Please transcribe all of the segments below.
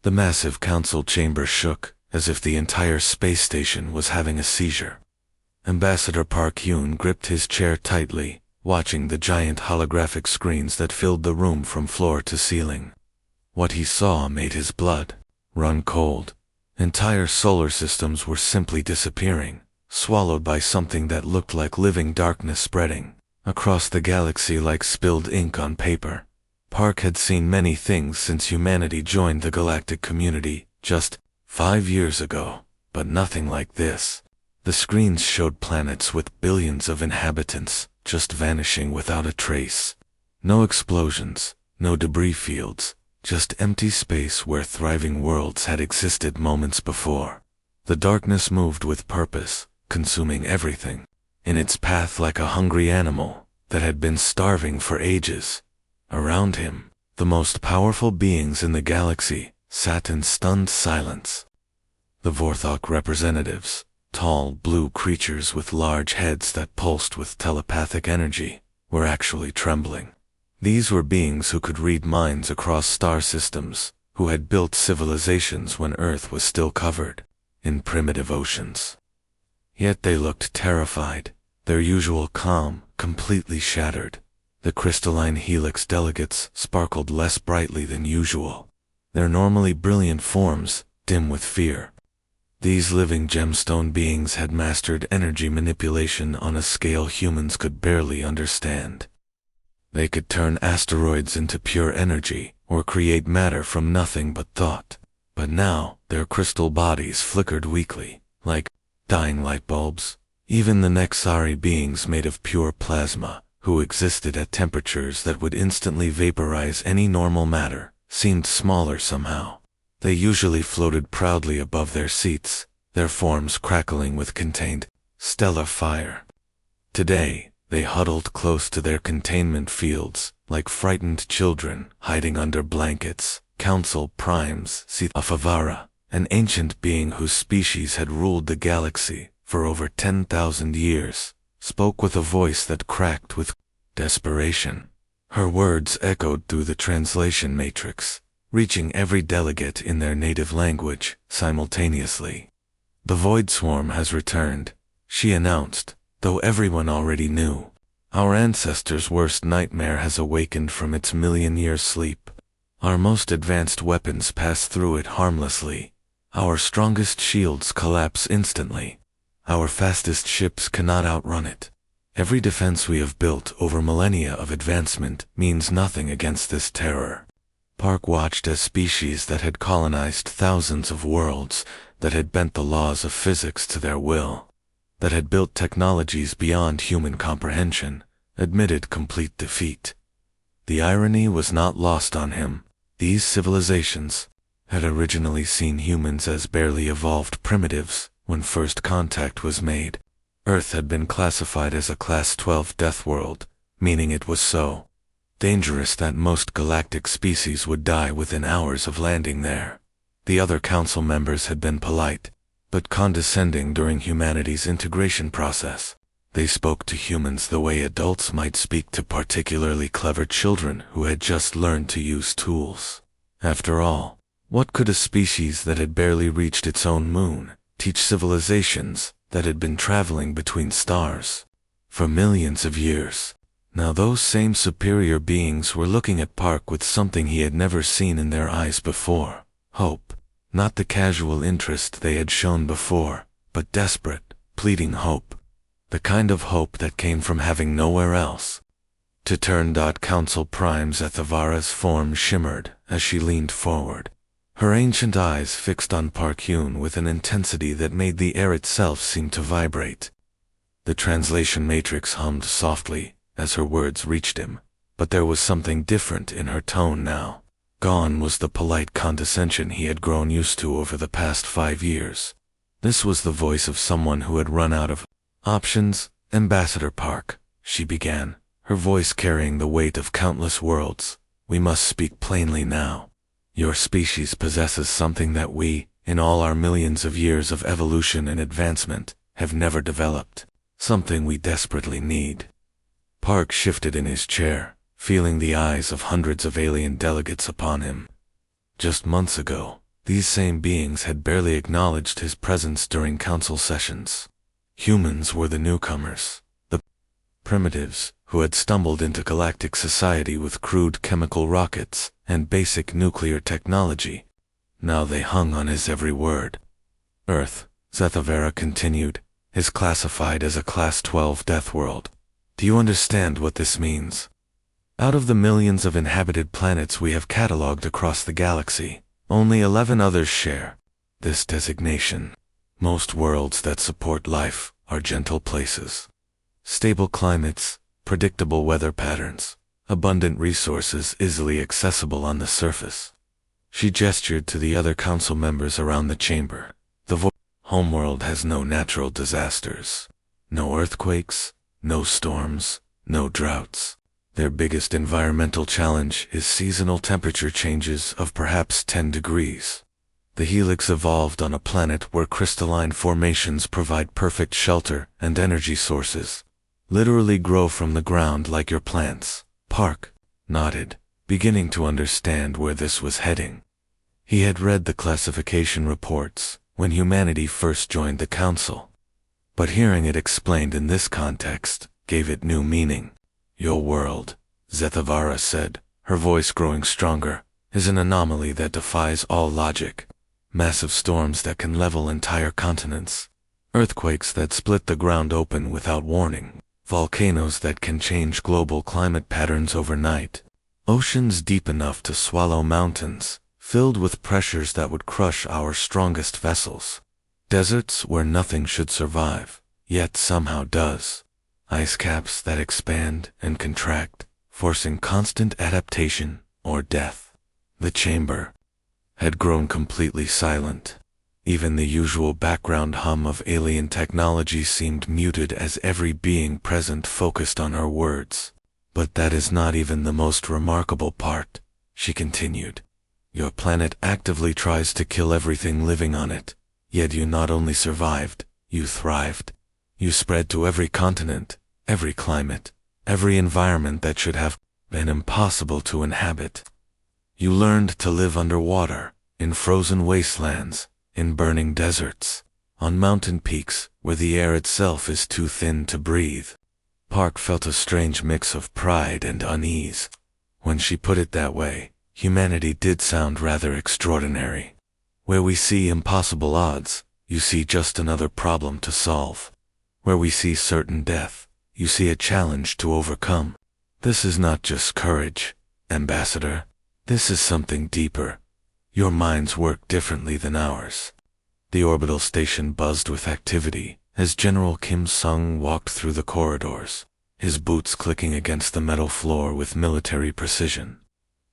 The massive council chamber shook, as if the entire space station was having a seizure. Ambassador Park Yoon gripped his chair tightly, watching the giant holographic screens that filled the room from floor to ceiling. What he saw made his blood run cold. Entire solar systems were simply disappearing, swallowed by something that looked like living darkness spreading across the galaxy like spilled ink on paper. Park had seen many things since humanity joined the galactic community just 5 years ago, but nothing like this. The screens showed planets with billions of inhabitants just vanishing without a trace. No explosions, no debris fields, just empty space where thriving worlds had existed moments before. The darkness moved with purpose, consuming everything in its path like a hungry animal that had been starving for ages. Around him, the most powerful beings in the galaxy sat in stunned silence. The Vorthok representatives, tall blue creatures with large heads that pulsed with telepathic energy, were actually trembling. These were beings who could read minds across star systems, who had built civilizations when Earth was still covered in primitive oceans. Yet they looked terrified, their usual calm completely shattered. The crystalline helix delegates sparkled less brightly than usual, their normally brilliant forms dim with fear. These living gemstone beings had mastered energy manipulation on a scale humans could barely understand. They could turn asteroids into pure energy, or create matter from nothing but thought. But now, their crystal bodies flickered weakly, like dying light bulbs. Even the Nexari beings made of pure plasma, who existed at temperatures that would instantly vaporize any normal matter, seemed smaller somehow. They usually floated proudly above their seats, their forms crackling with contained stellar fire. Today, they huddled close to their containment fields, like frightened children hiding under blankets. Council Primes Sithafavara, an ancient being whose species had ruled the galaxy for over 10,000 years, spoke with a voice that cracked with desperation. Her words echoed through the translation matrix, reaching every delegate in their native language simultaneously. "The Void Swarm has returned," she announced, though everyone already knew. "Our ancestors' worst nightmare has awakened from its million-year sleep. Our most advanced weapons pass through it harmlessly. Our strongest shields collapse instantly. Our fastest ships cannot outrun it. Every defense we have built over millennia of advancement means nothing against this terror." Park watched as species that had colonized thousands of worlds, that had bent the laws of physics to their will, that had built technologies beyond human comprehension, admitted complete defeat. The irony was not lost on him. These civilizations had originally seen humans as barely evolved primitives when first contact was made. Earth had been classified as a Class 12 death world, meaning it was so dangerous that most galactic species would die within hours of landing there. The other council members had been polite, but condescending during humanity's integration process. They spoke to humans the way adults might speak to particularly clever children who had just learned to use tools. After all, what could a species that had barely reached its own moon teach civilizations that had been traveling between stars for millions of years? Now those same superior beings were looking at Park with something he had never seen in their eyes before. Hope. Not the casual interest they had shown before, but desperate, pleading hope. The kind of hope that came from having nowhere else to turn. Council Primes Ethavara's form shimmered as she leaned forward, her ancient eyes fixed on Park Yoon with an intensity that made the air itself seem to vibrate. The translation matrix hummed softly as her words reached him, but there was something different in her tone now. Gone was the polite condescension he had grown used to over the past 5 years. This was the voice of someone who had run out of options. "Ambassador Park," she began, her voice carrying the weight of countless worlds, "we must speak plainly now. Your species possesses something that we, in all our millions of years of evolution and advancement, have never developed. Something we desperately need." Park shifted in his chair, feeling the eyes of hundreds of alien delegates upon him. Just months ago, These same beings had barely acknowledged his presence during council sessions. Humans were the newcomers, the primitives, who had stumbled into galactic society with crude chemical rockets and basic nuclear technology. Now they hung on his every word. Earth, Zethavera continued, is classified as a Class 12 death world. Do you understand what this means? Out of the millions of inhabited planets we have catalogued across the galaxy, only 11 others share this designation. Most worlds that support life are gentle places. Stable climates, predictable weather patterns, abundant resources easily accessible on the surface. She gestured to the other council members around the chamber. The homeworld has no natural disasters. No earthquakes, no storms, no droughts. Their biggest environmental challenge is seasonal temperature changes of perhaps 10 degrees. The helix evolved on a planet where crystalline formations provide perfect shelter and energy sources. Literally grow from the ground like your plants. Park nodded, beginning to understand where this was heading. He had read the classification reports when humanity first joined the council. But hearing it explained in this context gave it new meaning. Your world, Zethavara said, her voice growing stronger, is an anomaly that defies all logic. Massive storms that can level entire continents. Earthquakes that split the ground open without warning. Volcanoes that can change global climate patterns overnight. Oceans deep enough to swallow mountains, filled with pressures that would crush our strongest vessels. Deserts where nothing should survive, yet somehow does. Ice caps that expand and contract, forcing constant adaptation or death. The chamber had grown completely silent. Even the usual background hum of alien technology seemed muted as every being present focused on her words. But that is not even the most remarkable part, she continued. Your planet actively tries to kill everything living on it, yet you not only survived, you thrived. You spread to every continent, every climate, every environment that should have been impossible to inhabit. You learned to live underwater, in frozen wastelands, in burning deserts, on mountain peaks where the air itself is too thin to breathe. Park felt a strange mix of pride and unease. When she put it that way, humanity did sound rather extraordinary. Where we see impossible odds, you see just another problem to solve. Where we see certain death, you see a challenge to overcome. This is not just courage, Ambassador. This is something deeper. Your minds work differently than ours. The orbital station buzzed with activity as General Kim Sung walked through the corridors, his boots clicking against the metal floor with military precision.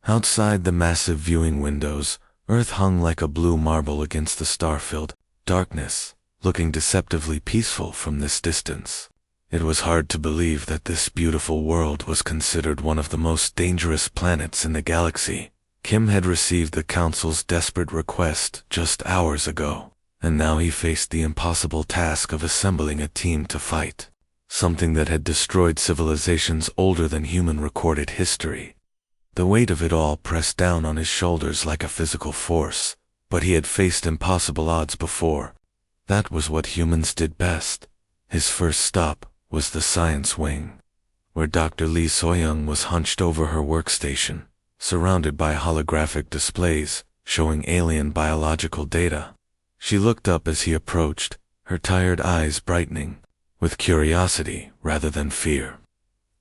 Outside the massive viewing windows, Earth hung like a blue marble against the star-filled darkness, looking deceptively peaceful from this distance. It was hard to believe that this beautiful world was considered one of the most dangerous planets in the galaxy. Kim had received the Council's desperate request just hours ago, and now he faced the impossible task of assembling a team to fight, something that had destroyed civilizations older than human recorded history. The weight of it all pressed down on his shoulders like a physical force, but he had faced impossible odds before. That was what humans did best. His first stop was the science wing, where Dr. Lee Soyoung was hunched over her workstation, surrounded by holographic displays showing alien biological data. She looked up as he approached, her tired eyes brightening with curiosity rather than fear.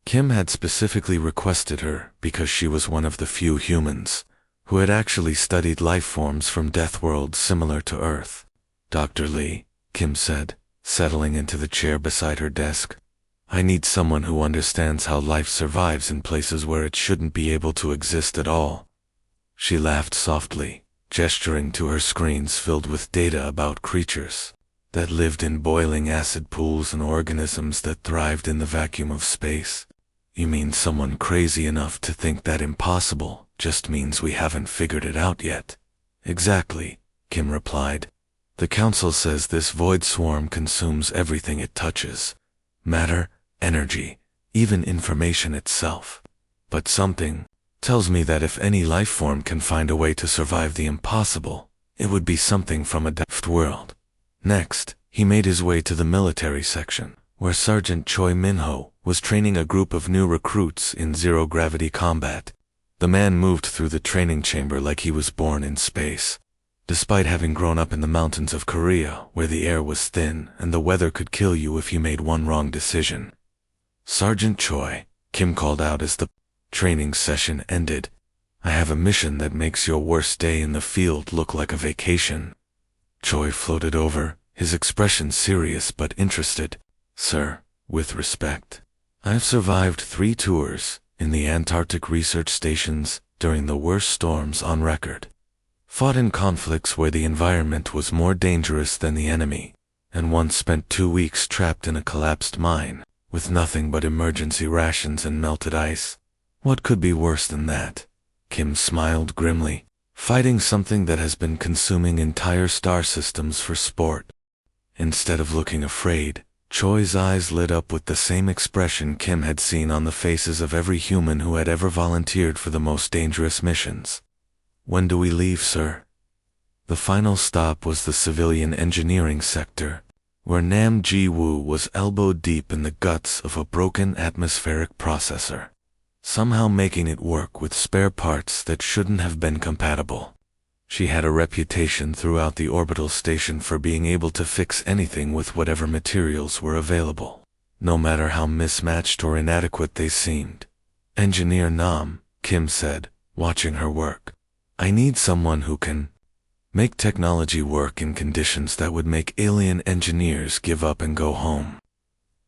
Kim had specifically requested her because she was one of the few humans who had actually studied life forms from death worlds similar to Earth. Dr. Lee, Kim said, settling into the chair beside her desk. I need someone who understands how life survives in places where it shouldn't be able to exist at all. She laughed softly, gesturing to her screens filled with data about creatures that lived in boiling acid pools and organisms that thrived in the vacuum of space. You mean someone crazy enough to think that impossible just means we haven't figured it out yet? Exactly, Kim replied. The Council says this void swarm consumes everything it touches. Matter, energy, even information itself. But something tells me that if any life form can find a way to survive the impossible, It would be something from a Death world. Next, he made his way to the military section, where Sergeant Choi Minho was training a group of new recruits in zero-gravity combat. The man moved through the training chamber like he was born in space. Despite having grown up in the mountains of Korea, where the air was thin and the weather could kill you if you made one wrong decision. "Sergeant Choi," Kim called out as the training session ended, "I have a mission that makes your worst day in the field look like a vacation." Choi floated over, his expression serious but interested. "Sir, with respect, I've survived 3 tours in the Antarctic research stations during the worst storms on record. Fought in conflicts where the environment was more dangerous than the enemy, and once spent 2 weeks trapped in a collapsed mine, with nothing but emergency rations and melted ice. What could be worse than that?" Kim smiled grimly. "Fighting something that has been consuming entire star systems for sport." Instead of looking afraid, Choi's eyes lit up with the same expression Kim had seen on the faces of every human who had ever volunteered for the most dangerous missions. "When do we leave, sir?" The final stop was the civilian engineering sector, where Nam Ji-woo was elbow deep in the guts of a broken atmospheric processor, somehow making it work with spare parts that shouldn't have been compatible. She had a reputation throughout the orbital station for being able to fix anything with whatever materials were available, no matter how mismatched or inadequate they seemed. "Engineer Nam," Kim said, watching her work, "I need someone who can make technology work in conditions that would make alien engineers give up and go home."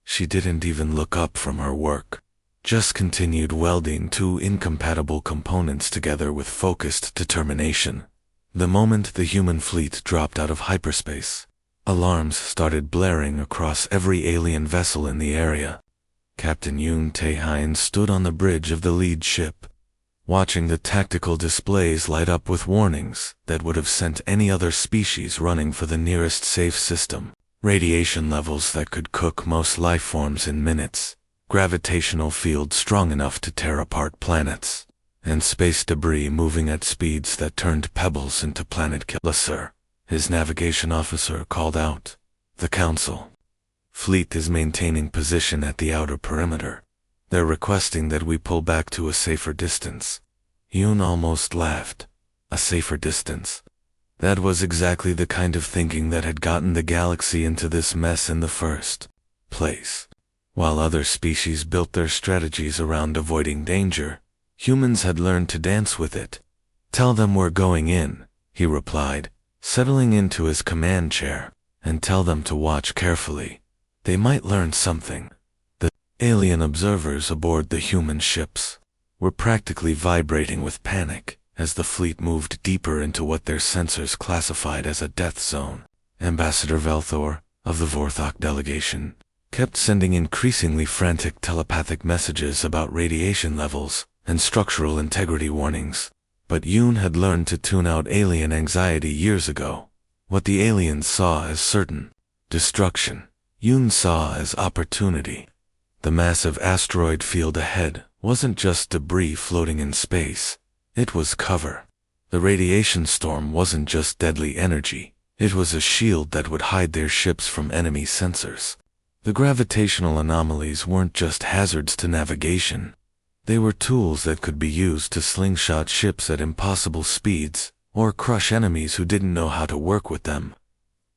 She didn't even look up from her work, just continued welding 2 incompatible components together with focused determination. The moment the human fleet dropped out of hyperspace, alarms started blaring across every alien vessel in the area. Captain Yoon Tae-hein stood on the bridge of the lead ship, watching the tactical displays light up with warnings that would have sent any other species running for the nearest safe system. Radiation levels that could cook most life forms in minutes, gravitational fields strong enough to tear apart planets, and space debris moving at speeds that turned pebbles into planet killers. "Sir," his navigation officer called out, "the Council fleet is maintaining position at the outer perimeter. They're requesting that we pull back to a safer distance." Yoon almost laughed. A safer distance. That was exactly the kind of thinking that had gotten the galaxy into this mess in the first place. While other species built their strategies around avoiding danger, humans had learned to dance with it. "Tell them we're going in," he replied, settling into his command chair, "and tell them to watch carefully. They might learn something." The alien observers aboard the human ships were practically vibrating with panic as the fleet moved deeper into what their sensors classified as a death zone. Ambassador Velthor, of the Vorthok delegation, kept sending increasingly frantic telepathic messages about radiation levels and structural integrity warnings. But Yoon had learned to tune out alien anxiety years ago. What the aliens saw as certain destruction, Yoon saw as opportunity. The massive asteroid field ahead wasn't just debris floating in space. It was cover. The radiation storm wasn't just deadly energy. It was a shield that would hide their ships from enemy sensors. The gravitational anomalies weren't just hazards to navigation. They were tools that could be used to slingshot ships at impossible speeds, or crush enemies who didn't know how to work with them.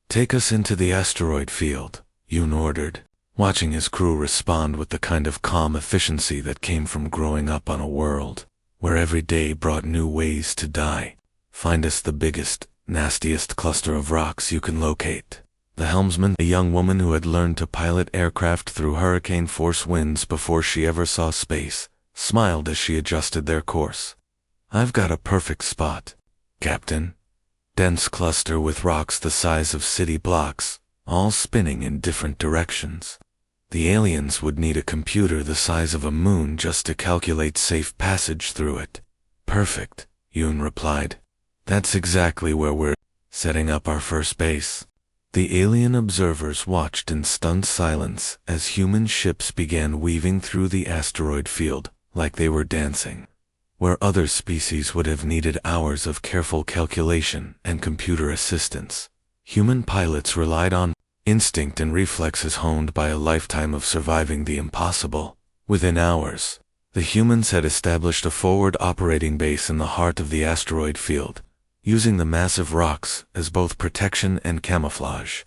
"Take us into the asteroid field," Yoon ordered, watching his crew respond with the kind of calm efficiency that came from growing up on a world where every day brought new ways to die. "Find us the biggest, nastiest cluster of rocks you can locate." The helmsman, a young woman who had learned to pilot aircraft through hurricane-force winds before she ever saw space, smiled as she adjusted their course. "I've got a perfect spot, Captain." Dense cluster with rocks the size of city blocks, all spinning in different directions. The aliens would need a computer the size of a moon just to calculate safe passage through it. "Perfect," Yoon replied. "That's exactly where we're setting up our first base." The alien observers watched in stunned silence as human ships began weaving through the asteroid field like they were dancing. where other species would have needed hours of careful calculation and computer assistance. Human pilots relied on instinct and reflexes honed by a lifetime of surviving the impossible. Within hours, the humans had established a forward operating base in the heart of the asteroid field, using the massive rocks as both protection and camouflage.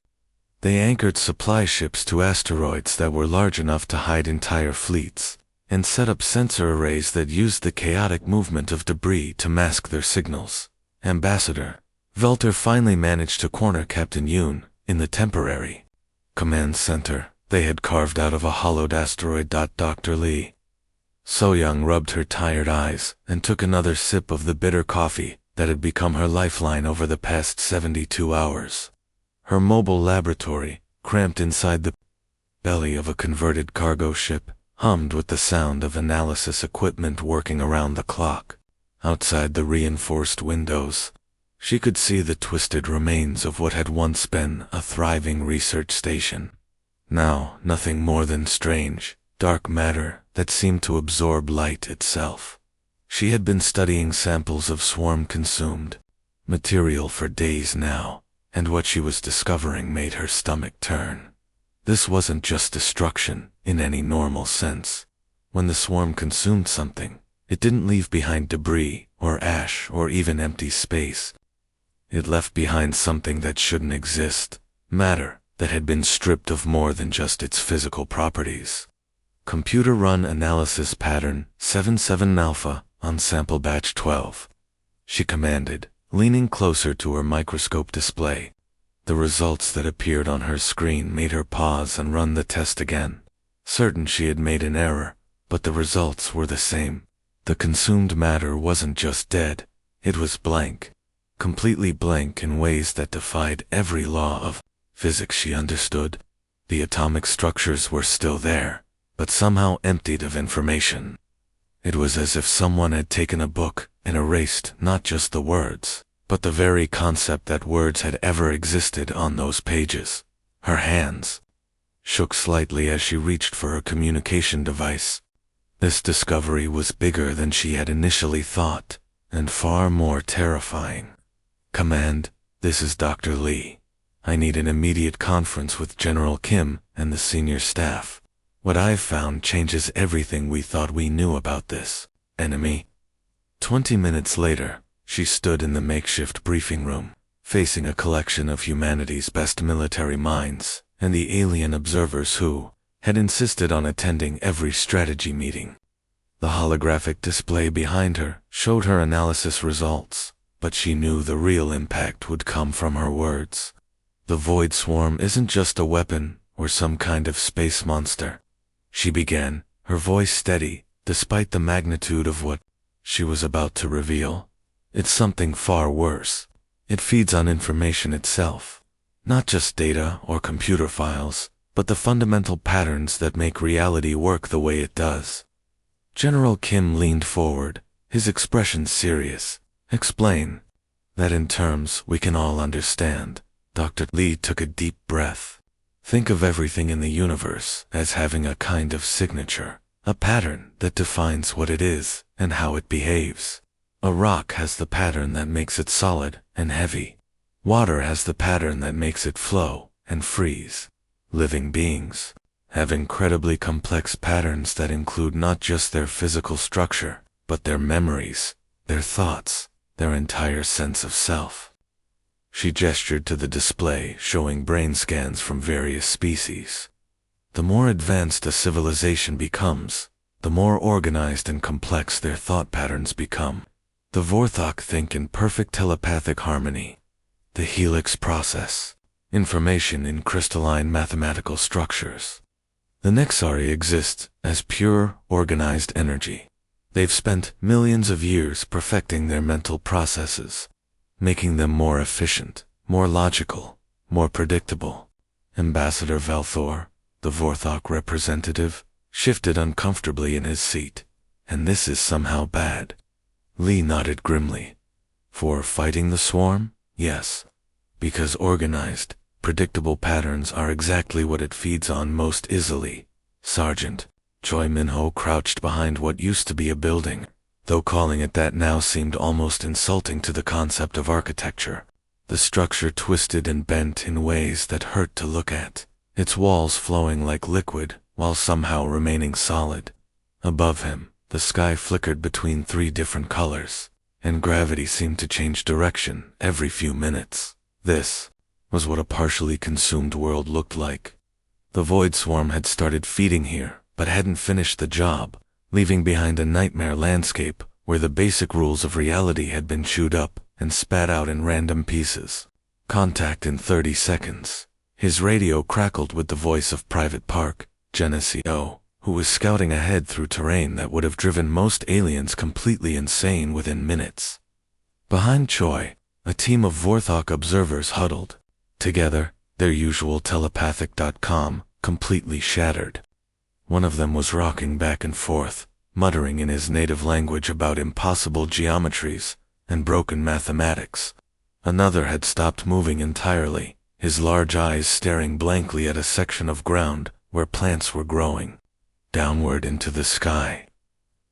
They anchored supply ships to asteroids that were large enough to hide entire fleets, and set up sensor arrays that used the chaotic movement of debris to mask their signals. Ambassador Velter finally managed to corner Captain Yoon in the temporary command center they had carved out of a hollowed asteroid. Dr. Lee So-young rubbed her tired eyes and took another sip of the bitter coffee that had become her lifeline over the past 72 hours. Her mobile laboratory, cramped inside the belly of a converted cargo ship, hummed with the sound of analysis equipment working around the clock. Outside the reinforced windows, she could see the twisted remains of what had once been a thriving research station. Now, nothing more than strange, dark matter that seemed to absorb light itself. She had been studying samples of swarm-consumed material for days now, and what she was discovering made her stomach turn. This wasn't just destruction in any normal sense. When the swarm consumed something, it didn't leave behind debris or ash or even empty space. It left behind something that shouldn't exist, matter that had been stripped of more than just its physical properties. Computer Run Analysis Pattern 77 Alpha on Sample Batch 12. She commanded, leaning closer to her microscope display. The results that appeared on her screen made her pause and run the test again. Certain she had made an error, but the results were the same. The consumed matter wasn't just dead, it was blank. Completely blank in ways that defied every law of physics she understood. The atomic structures were still there, but somehow emptied of information. It was as if someone had taken a book and erased not just the words, but the very concept that words had ever existed on those pages. Her hands shook slightly as she reached for her communication device. This discovery was bigger than she had initially thought, and far more terrifying. Command, this is Dr. Lee. I need an immediate conference with General Kim and the senior staff. What I've found changes everything we thought we knew about this enemy. 20 minutes later, she stood in the makeshift briefing room, facing a collection of humanity's best military minds and the alien observers who had insisted on attending every strategy meeting. The holographic display behind her showed her analysis results, but she knew the real impact would come from her words. The Void Swarm isn't just a weapon or some kind of space monster. She began, her voice steady, despite the magnitude of what she was about to reveal. It's something far worse. It feeds on information itself. Not just data or computer files, but the fundamental patterns that make reality work the way it does. General Kim leaned forward, his expression serious. Explain. That in terms we can all understand. Dr. Lee took a deep breath. Think of everything in the universe as having a kind of signature, a pattern that defines what it is and how it behaves. A rock has the pattern that makes it solid and heavy. Water has the pattern that makes it flow and freeze. Living beings have incredibly complex patterns that include not just their physical structure, but their memories, their thoughts, their entire sense of self. She gestured to the display showing brain scans from various species. The more advanced a civilization becomes, the more organized and complex their thought patterns become. The Vorthok think in perfect telepathic harmony. The helix process information in crystalline mathematical structures. The Nexari exist as pure, organized energy. They've spent millions of years perfecting their mental processes, making them more efficient, more logical, more predictable. Ambassador Valthor, the Vorthok representative, shifted uncomfortably in his seat. And this is somehow bad. Lee nodded grimly. For fighting the swarm? Yes. Because organized, predictable patterns are exactly what it feeds on most easily. Sergeant Choi Minho crouched behind what used to be a building, though calling it that now seemed almost insulting to the concept of architecture. The structure twisted and bent in ways that hurt to look at, its walls flowing like liquid while somehow remaining solid. Above him, the sky flickered between 3 different colors, and gravity seemed to change direction every few minutes. This was what a partially consumed world looked like. The void swarm had started feeding here, but hadn't finished the job, leaving behind a nightmare landscape where the basic rules of reality had been chewed up and spat out in random pieces. Contact in 30 seconds. His radio crackled with the voice of Private Park, Geneseo, who was scouting ahead through terrain that would have driven most aliens completely insane within minutes. Behind Choi, a team of Vorthok observers huddled. Together, their usual telepathic.com completely shattered. One of them was rocking back and forth, muttering in his native language about impossible geometries and broken mathematics. Another had stopped moving entirely, his large eyes staring blankly at a section of ground where plants were growing, downward into the sky.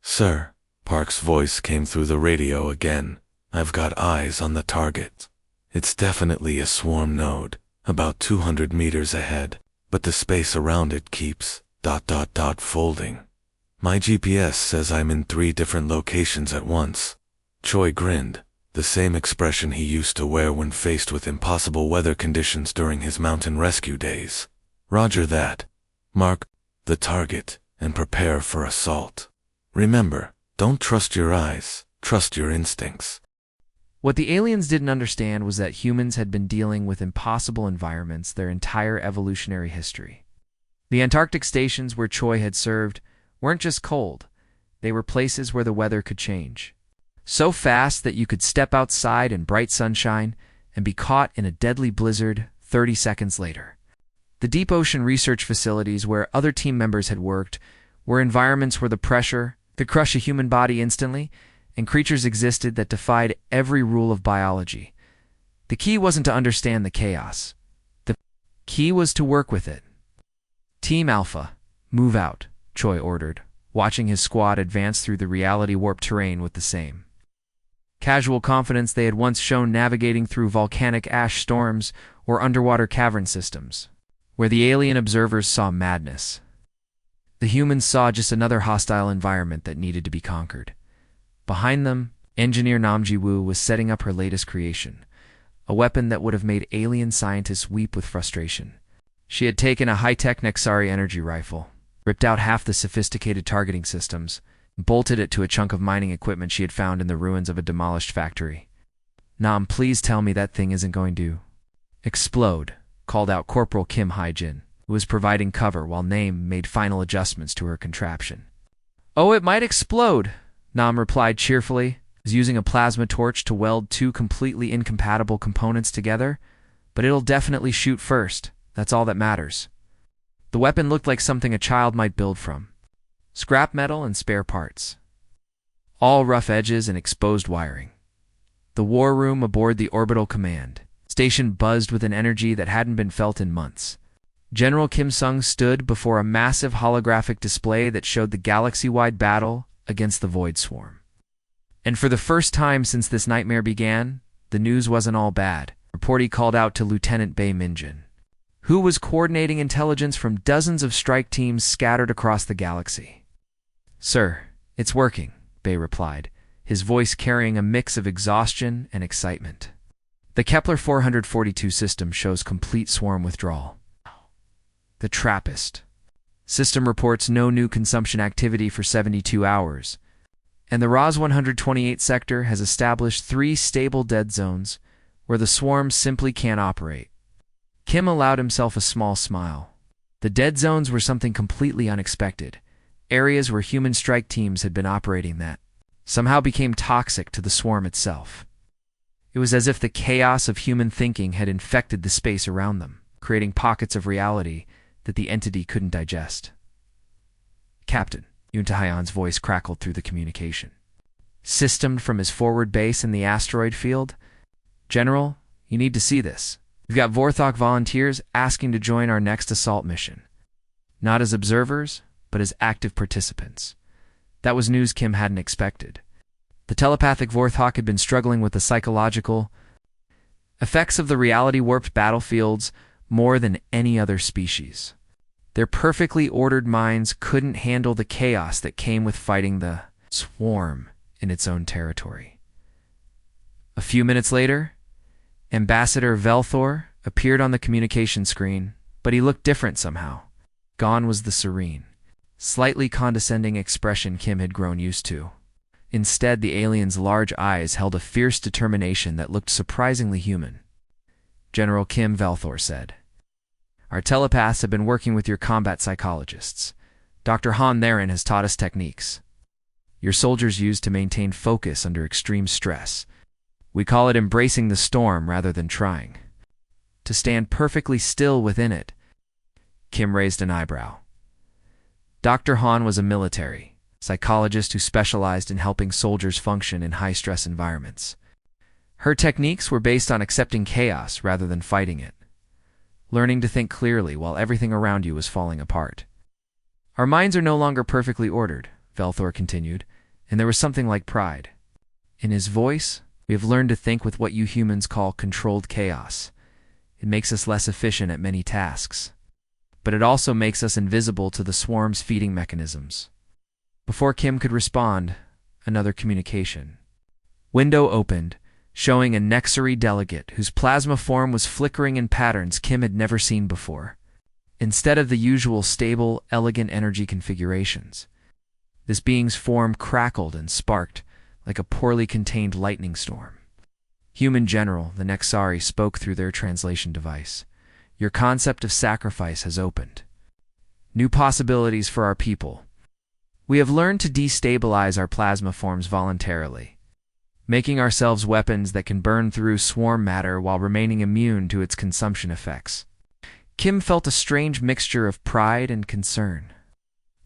"Sir," Park's voice came through the radio again, "I've got eyes on the target. It's definitely a swarm node, about 200 meters ahead, but the space around it keeps ... folding. My GPS says I'm in 3 different locations at once." Choi grinned, the same expression he used to wear when faced with impossible weather conditions during his mountain rescue days. "Roger that. Mark the target and prepare for assault. Remember, don't trust your eyes, trust your instincts." What the aliens didn't understand was that humans had been dealing with impossible environments their entire evolutionary history. The Antarctic stations where Choi had served weren't just cold, they were places where the weather could change. So fast that you could step outside in bright sunshine and be caught in a deadly blizzard 30 seconds later. The deep ocean research facilities where other team members had worked were environments where the pressure could crush a human body instantly, and creatures existed that defied every rule of biology. The key wasn't to understand the chaos. The key was to work with it. "Team Alpha, move out," Choi ordered, watching his squad advance through the reality-warped terrain with the same casual confidence they had once shown navigating through volcanic ash storms or underwater cavern systems, where the alien observers saw madness. The humans saw just another hostile environment that needed to be conquered. Behind them, engineer Namji Woo was setting up her latest creation, a weapon that would have made alien scientists weep with frustration. She had taken a high-tech Nexari energy rifle, ripped out half the sophisticated targeting systems, and bolted it to a chunk of mining equipment she had found in the ruins of a demolished factory. "Nam, please tell me that thing isn't going to explode," called out Corporal Kim Hae-jin, who was providing cover while Name made final adjustments to her contraption. "Oh, it might explode," Nam replied cheerfully, using a plasma torch to weld 2 completely incompatible components together, "but it'll definitely shoot first. That's all that matters." The weapon looked like something a child might build from. Scrap metal and spare parts. All rough edges and exposed wiring. The war room aboard the Orbital Command Station buzzed with an energy that hadn't been felt in months. General Kim Sung stood before a massive holographic display that showed the galaxy-wide battle against the Void Swarm. And for the first time since this nightmare began, the news wasn't all bad. Reportee called out to Lieutenant Bae Minjin, who was coordinating intelligence from dozens of strike teams scattered across the galaxy. "Sir, it's working," Bae replied, his voice carrying a mix of exhaustion and excitement. "The Kepler 442 system shows complete swarm withdrawal. The Trappist system reports no new consumption activity for 72 hours, and the Ros 128 sector has established 3 stable dead zones where the swarm simply can't operate." Kim allowed himself a small smile. The dead zones were something completely unexpected, areas where human strike teams had been operating that somehow became toxic to the swarm itself. It was as if the chaos of human thinking had infected the space around them, creating pockets of reality that the entity couldn't digest. "Captain," Yoon Tae-hyun's voice crackled through the communication, systemed from his forward base in the asteroid field. "General, you need to see this. We've got Vorthok volunteers asking to join our next assault mission. Not as observers, but as active participants." That was news Kim hadn't expected. The telepathic Vorthok had been struggling with the psychological effects of the reality-warped battlefields more than any other species. Their perfectly ordered minds couldn't handle the chaos that came with fighting the swarm in its own territory. A few minutes later, Ambassador Velthor appeared on the communication screen, but he looked different somehow. Gone was the serene, slightly condescending expression Kim had grown used to. Instead, the alien's large eyes held a fierce determination that looked surprisingly human. General Kim Velthor said, "Our telepaths have been working with your combat psychologists. Dr. Han Theron has taught us techniques your soldiers use to maintain focus under extreme stress. We call it embracing the storm rather than trying to stand perfectly still within it." Kim raised an eyebrow. Dr. Han was a military psychologist who specialized in helping soldiers function in high-stress environments. Her techniques were based on accepting chaos rather than fighting it, learning to think clearly while everything around you was falling apart. "Our minds are no longer perfectly ordered," Velthor continued, and there was something like pride in his voice. "We have learned to think with what you humans call controlled chaos. It makes us less efficient at many tasks, but it also makes us invisible to the swarm's feeding mechanisms." Before Kim could respond, another communication window opened, showing a Nexari delegate whose plasma form was flickering in patterns Kim had never seen before. Instead of the usual stable, elegant energy configurations, this being's form crackled and sparked like a poorly contained lightning storm. "Human General," the Nexari spoke through their translation device, "your concept of sacrifice has opened new possibilities for our people. We have learned to destabilize our plasma forms voluntarily, making ourselves weapons that can burn through swarm matter while remaining immune to its consumption effects." Kim felt a strange mixture of pride and concern.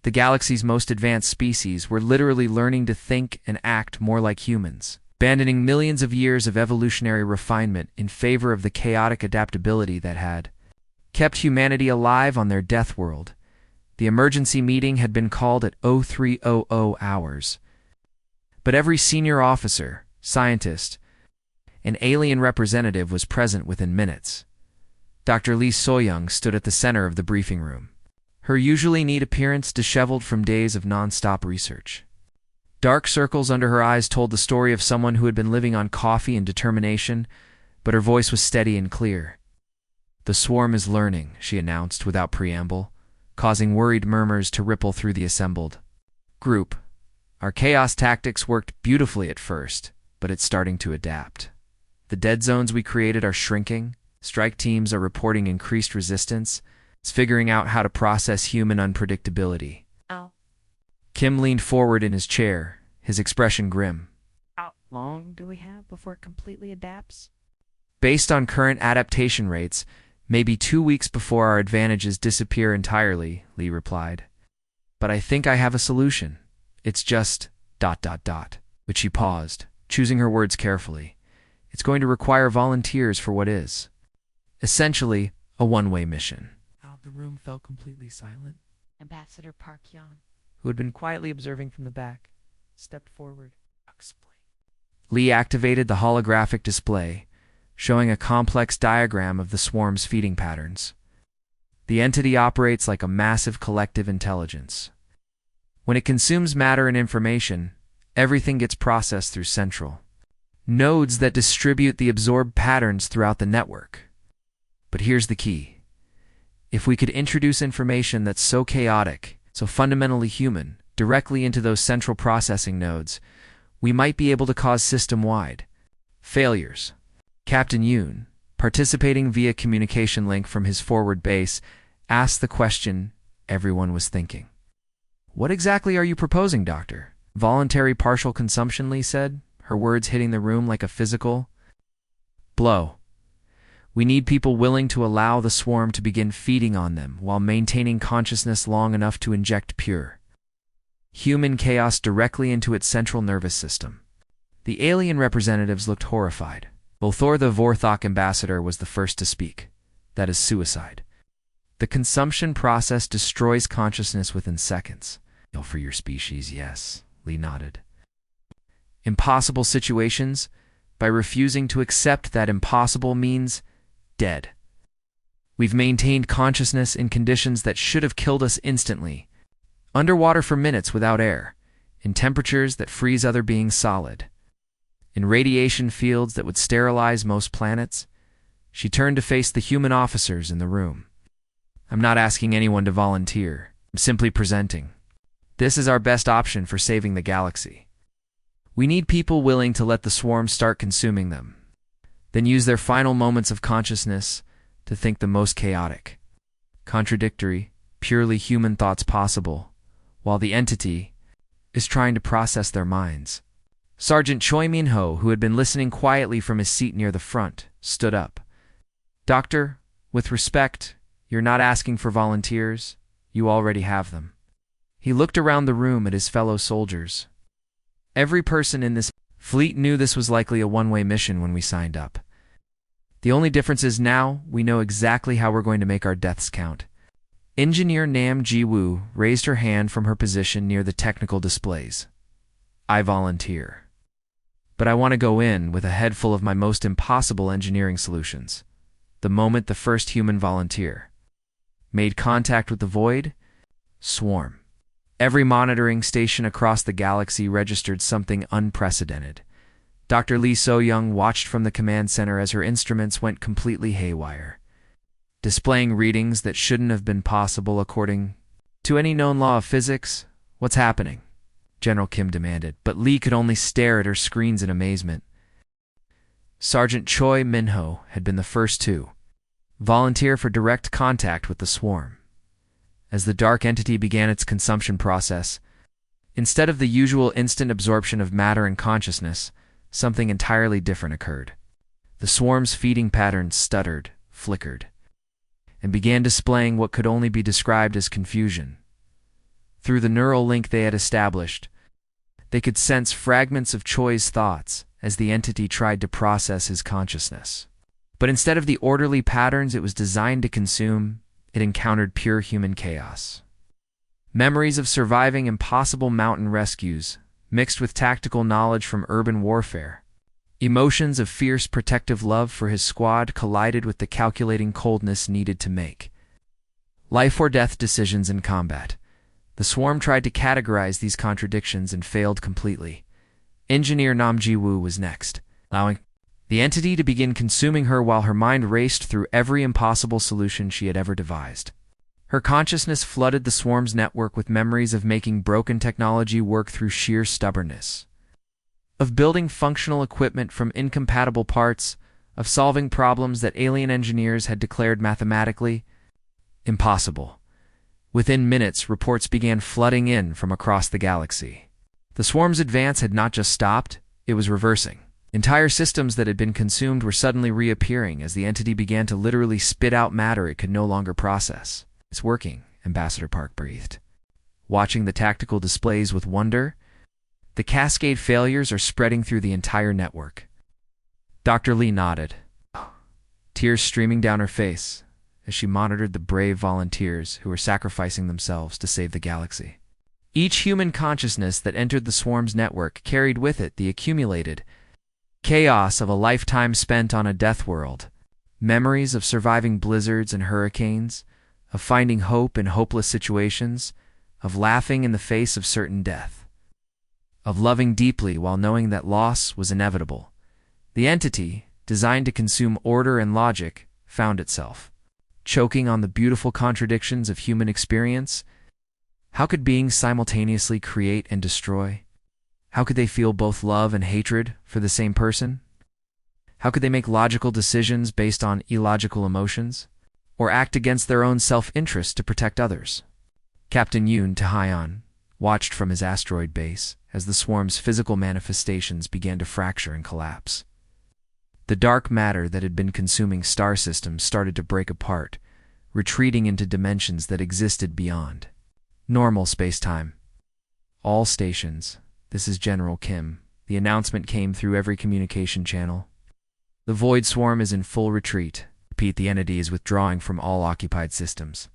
The galaxy's most advanced species were literally learning to think and act more like humans, abandoning millions of years of evolutionary refinement in favor of the chaotic adaptability that had kept humanity alive on their death world. The emergency meeting had been called at 0300 hours, but every senior officer, scientist, and alien representative was present within minutes. Dr. Lee Soyoung stood at the center of the briefing room, her usually neat appearance disheveled from days of non-stop research. Dark circles under her eyes told the story of someone who had been living on coffee and determination, but her voice was steady and clear. "The swarm is learning," she announced without preamble, causing worried murmurs to ripple through the assembled group. "Our chaos tactics worked beautifully at first, but it's starting to adapt. The dead zones we created are shrinking, strike teams are reporting increased resistance, it's figuring out how to process human unpredictability." How Kim leaned forward in his chair, his expression grim. long do we have before it completely adapts? "Based on current adaptation rates, maybe 2 weeks before our advantages disappear entirely," Lee replied. "But I think I have a solution. It's just ... But she paused, choosing her words carefully. "It's going to require volunteers for what is essentially a one-way mission." The room fell completely silent. Ambassador Park Yan, Who had been quietly observing from the back, stepped forward. "Explain." Lee activated the holographic display, showing a complex diagram of the swarm's feeding patterns. The entity operates like a massive collective intelligence. When it consumes matter and information, everything gets processed through central nodes that distribute the absorbed patterns throughout the network. But here's the key. If we could introduce information that's so chaotic, so fundamentally human, directly into those central processing nodes, we might be able to cause system-wide failures. Captain Yoon, participating via communication link from his forward base, asked the question everyone was thinking. "What exactly are you proposing, Doctor?" "Voluntary partial consumption," Lee said, her words hitting the room like a physical blow. "We need people willing to allow the swarm to begin feeding on them while maintaining consciousness long enough to inject pure human chaos directly into its central nervous system." The alien representatives looked horrified. Volthor the Vorthok ambassador was the first to speak. "That is suicide. The consumption process destroys consciousness within seconds." "For your species, yes," Lee nodded. impossible situations by refusing to accept that impossible means dead. We've maintained consciousness in conditions that should have killed us instantly, underwater for minutes without air, in temperatures that freeze other beings solid, in radiation fields that would sterilize most planets. She turned to face the human officers in the room. I'm not asking anyone to volunteer. I'm simply presenting. This is our best option for saving the galaxy. We need people willing to let the swarm start consuming them, then use their final moments of consciousness to think the most chaotic, contradictory, purely human thoughts possible, while the entity is trying to process their minds. Sergeant Choi Min-ho, who had been listening quietly from his seat near the front, stood up. Doctor, with respect, you're not asking for volunteers. You already have them. He looked around the room at his fellow soldiers. Every person in this fleet knew this was likely a one-way mission when we signed up. The only difference is now we know exactly how we're going to make our deaths count. Engineer Nam Ji-woo raised her hand from her position near the technical displays. I volunteer. But I want to go in with a head full of my most impossible engineering solutions. The moment the first human volunteer made contact with the void, swarm. Every monitoring station across the galaxy registered something unprecedented. Dr. Lee So-young watched from the command center as her instruments went completely haywire, displaying readings that shouldn't have been possible according to any known law of physics. What's happening? General Kim demanded, but Lee could only stare at her screens in amazement. Sergeant Choi Min-ho had been the first to volunteer for direct contact with the swarm. As the dark entity began its consumption process, instead of the usual instant absorption of matter and consciousness, something entirely different occurred. The swarm's feeding patterns stuttered, flickered, and began displaying what could only be described as confusion. Through the neural link they had established, they could sense fragments of Choi's thoughts as the entity tried to process his consciousness. But instead of the orderly patterns it was designed to consume, it encountered pure human chaos. Memories of surviving impossible mountain rescues, mixed with tactical knowledge from urban warfare. Emotions of fierce protective love for his squad collided with the calculating coldness needed to make life or death decisions in combat. The swarm tried to categorize these contradictions and failed completely. Engineer Nam Ji-woo was next, allowing the entity to begin consuming her while her mind raced through every impossible solution she had ever devised. Her consciousness flooded the swarm's network with memories of making broken technology work through sheer stubbornness, of building functional equipment from incompatible parts, of solving problems that alien engineers had declared mathematically impossible. Within minutes, reports began flooding in from across the galaxy. The swarm's advance had not just stopped, it was reversing. Entire systems that had been consumed were suddenly reappearing as the entity began to literally spit out matter it could no longer process. It's working, Ambassador Park breathed, watching the tactical displays with wonder. The cascade failures are spreading through the entire network. Dr. Lee nodded, tears streaming down her face as she monitored the brave volunteers who were sacrificing themselves to save the galaxy. Each human consciousness that entered the swarm's network carried with it the accumulated chaos of a lifetime spent on a death world, memories of surviving blizzards and hurricanes, of finding hope in hopeless situations, of laughing in the face of certain death, of loving deeply while knowing that loss was inevitable. The entity, designed to consume order and logic, found itself choking on the beautiful contradictions of human experience. How could beings simultaneously create and destroy? How could they feel both love and hatred for the same person? How could they make logical decisions based on illogical emotions, or act against their own self-interest to protect others? Captain Yoon Taehyun watched from his asteroid base as the swarm's physical manifestations began to fracture and collapse. The dark matter that had been consuming star systems started to break apart, retreating into dimensions that existed beyond normal space-time. All stations, this is General Kim. The announcement came through every communication channel. The Void Swarm is in full retreat. Repeat, the entity is withdrawing from all occupied systems.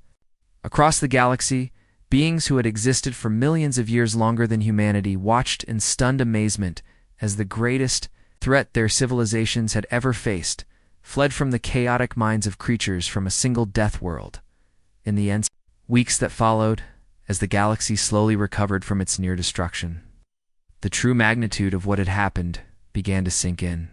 Across the galaxy, beings who had existed for millions of years longer than humanity watched in stunned amazement as the greatest threat their civilizations had ever faced, fled from the chaotic minds of creatures from a single death world. In the end, weeks that followed, as the galaxy slowly recovered from its near destruction, the true magnitude of what had happened began to sink in.